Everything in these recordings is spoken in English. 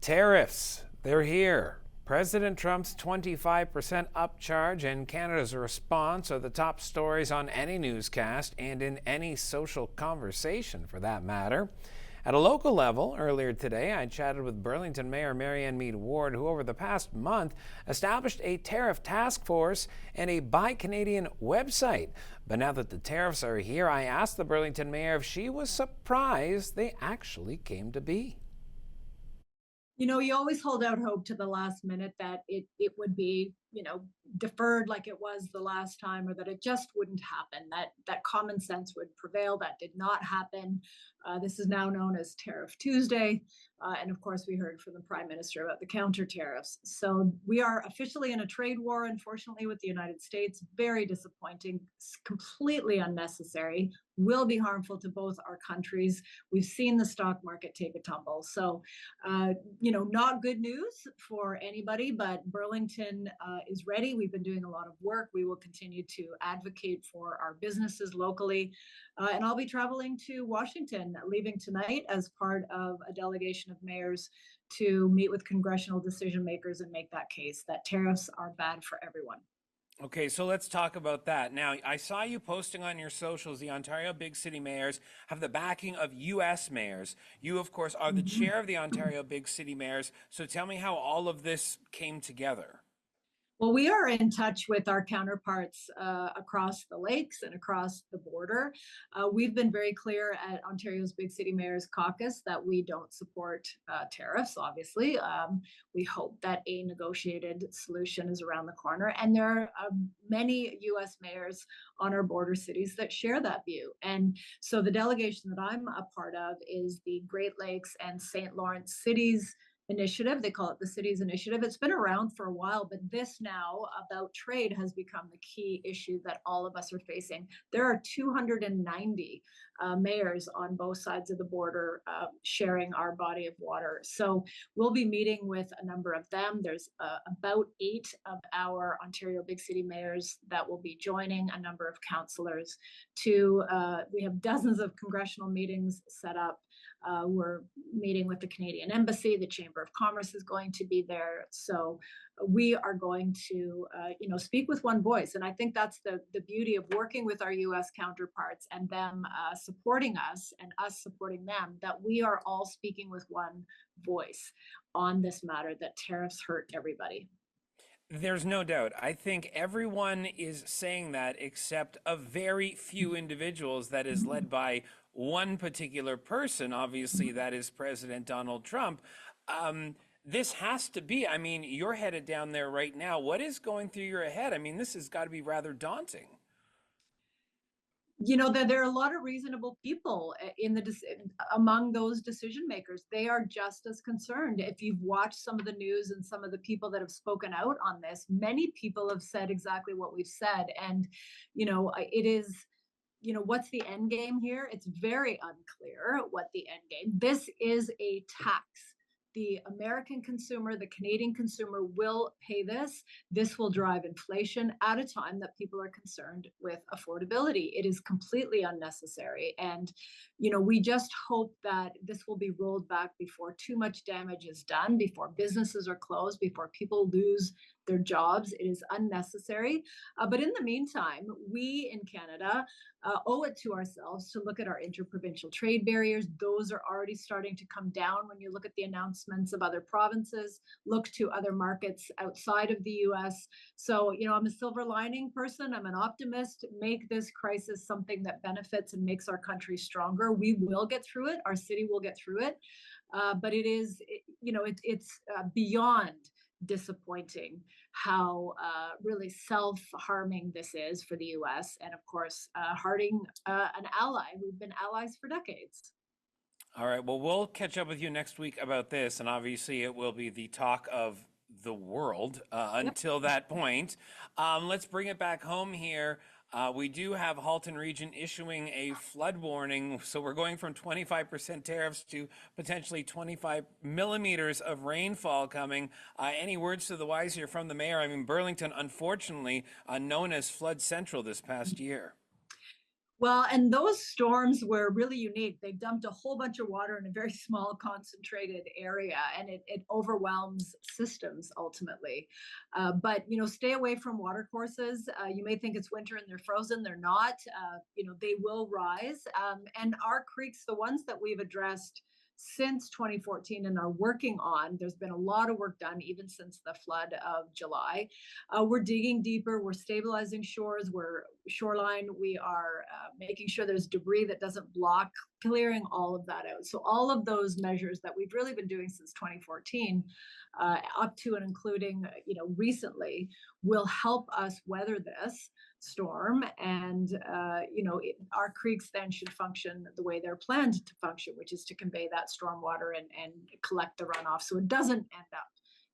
Tariffs, they're here. President Trump's 25% upcharge and Canada's response are the top stories on any newscast and in any social conversation for that matter. At a local level, earlier today, I chatted with Burlington Mayor Marianne Meed who over the past month established a tariff task force and a Buy Canadian website. But now that the tariffs are here, I asked the Burlington Mayor if she was surprised they actually came to be. You know, you always hold out hope to the last minute that it would be, deferred like it was the last time, or that it just wouldn't happen, that common sense would prevail. That did not happen. This is now known as Tariff Tuesday. And of course, we heard from the Prime Minister about the counter tariffs. So we are officially in a trade war, unfortunately, with the United States. Very disappointing, completely unnecessary, will be harmful to both our countries. We've seen the stock market take a tumble. So, not good news for anybody, but Burlington is ready. We've been doing a lot of work. We will continue to advocate for our businesses locally. And I'll be traveling to Washington, leaving tonight as part of a delegation of mayors to meet with congressional decision makers and make that case that tariffs are bad for everyone. Okay, so let's talk about that. Now, I saw you posting on your socials, the Ontario Big City Mayors have the backing of U.S. mayors. You, of course, are the chair of the Ontario Big City Mayors. So tell me how all of this came together. Well, we are in touch with our counterparts across the lakes and across the border. We've been very clear at Ontario's Big City Mayors Caucus that we don't support tariffs, obviously. We hope that a negotiated solution is around the corner. And there are many U.S. mayors on our border cities that share that view. And so the delegation that I'm a part of is the Great Lakes and St. Lawrence Cities initiative. They call it the Cities Initiative. It's been around for a while, but this now about trade has become the key issue that all of us are facing. There are 290 mayors on both sides of the border sharing our body of water. So we'll be meeting with a number of them. There's about 8 of our Ontario Big City mayors that will be joining, a number of councillors. We have dozens of congressional meetings set up. We're meeting with the Canadian Embassy. The Chamber of Commerce is going to be there. So we are going to, speak with one voice. And I think that's the beauty of working with our U.S. counterparts and them supporting us and us supporting them, that we are all speaking with one voice on this matter, that tariffs hurt everybody. There's no doubt. I think everyone is saying that except a very few individuals that is led by one particular person. Obviously, that is President Donald Trump. This has to be, you're headed down there right now. What is going through your head? This has got to be rather daunting. There are a lot of reasonable people among those decision makers. They are just as concerned. If you've watched some of the news and some of the people that have spoken out on this, many people have said exactly what we've said. And, it is, what's the end game here? It's very unclear what the end game. This is a tax. The American consumer, the Canadian consumer will pay this. This will drive inflation at a time that people are concerned with affordability. It is completely unnecessary. And, we just hope that this will be rolled back before too much damage is done, before businesses are closed, before people lose their jobs. It is unnecessary. But in the meantime, we in Canada owe it to ourselves to look at our interprovincial trade barriers. Those are already starting to come down when you look at the announcements of other provinces, look to other markets outside of the US. So, I'm a silver lining person. I'm an optimist. Make this crisis something that benefits and makes our country stronger. We will get through it. Our city will get through it. But it is, it's beyond disappointing how really self-harming this is for the US, and of course hurting an ally. We've been allies for decades. All right, well, we'll catch up with you next week about this, and obviously it will be the talk of the world until that point. Let's bring it back home here. We do have Halton Region issuing a flood warning, so we're going from 25% tariffs to potentially 25 millimeters of rainfall coming. Any words to the wise here from the mayor? Burlington, unfortunately, known as Flood Central this past year. Well, and those storms were really unique. They dumped a whole bunch of water in a very small, concentrated area, and it overwhelms systems ultimately. But stay away from water courses. You may think it's winter and they're frozen. They're not. They will rise. And our creeks, the ones that we've addressed since 2014 and are working on, there's been a lot of work done even since the flood of July. We're digging deeper, we're stabilizing shores, we're shoreline, we are making sure there's debris that doesn't block, clearing all of that out. So all of those measures that we've really been doing since 2014, up to and including recently, will help us weather this storm. And our creeks then should function the way they're planned to function, which is to convey that storm water and collect the runoff so it doesn't end up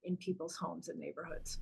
in people's homes and neighborhoods.